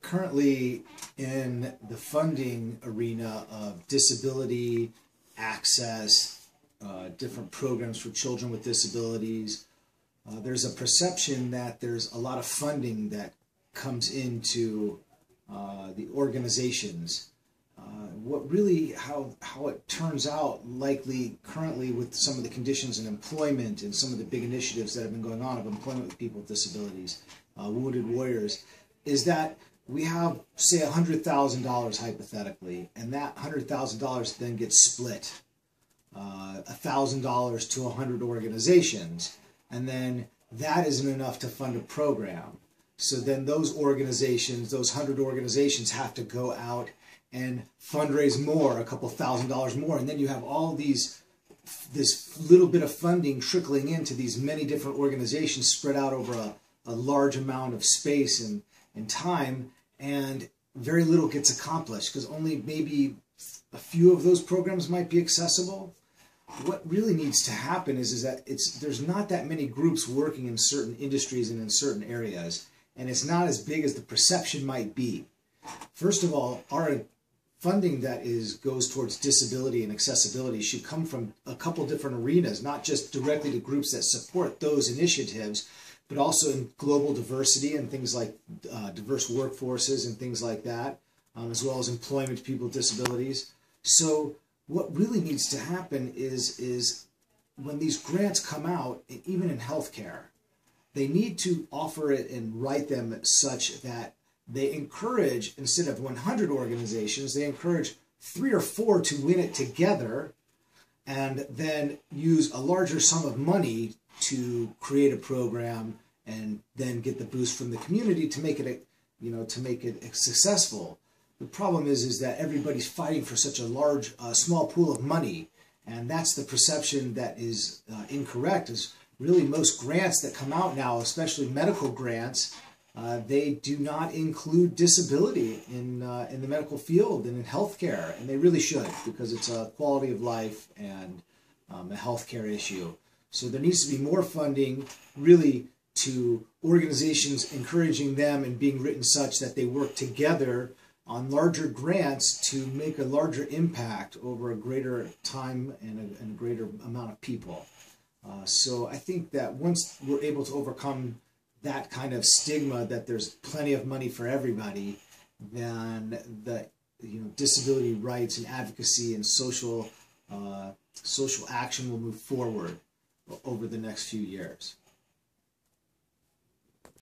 currently in the funding arena of disability access, different programs for children with disabilities. There's a perception that there's a lot of funding that comes into the organizations. How it turns out, likely currently with some of the conditions in employment and some of the big initiatives that have been going on of employment with people with disabilities, wounded warriors, is that we have, say, $100,000 hypothetically, and that $100,000 then gets split, $1,000 to 100 organizations, and then that isn't enough to fund a program. So then those organizations, those 100 organizations, have to go out and fundraise more, a couple $1,000s more, and then you have all this little bit of funding trickling into these many different organizations spread out over a large amount of space and time, and very little gets accomplished because only maybe a few of those programs might be accessible. What really needs to happen is that there's not that many groups working in certain industries and in certain areas, and it's not as big as the perception might be. First of all, our funding that goes towards disability and accessibility should come from a couple different arenas, not just directly to groups that support those initiatives, but also in global diversity and things like diverse workforces and things like that, as well as employment to people with disabilities. So what really needs to happen is when these grants come out, even in healthcare, they need to offer it and write them such that they encourage, instead of 100 organizations, they encourage 3 or 4 to win it together and then use a larger sum of money to create a program and then get the boost from the community to make it, successful. The problem is that everybody's fighting for such a large, small pool of money, and that's the perception that is incorrect. Is really most grants that come out now, especially medical grants, they do not include disability in the medical field and in healthcare, and they really should, because it's a quality of life and a healthcare issue. So there needs to be more funding, really, to organizations, encouraging them and being written such that they work together on larger grants to make a larger impact over a greater time and a greater amount of people. So I think that once we're able to overcome that kind of stigma that there's plenty of money for everybody, then the disability rights and advocacy and social action will move forward over the next few years.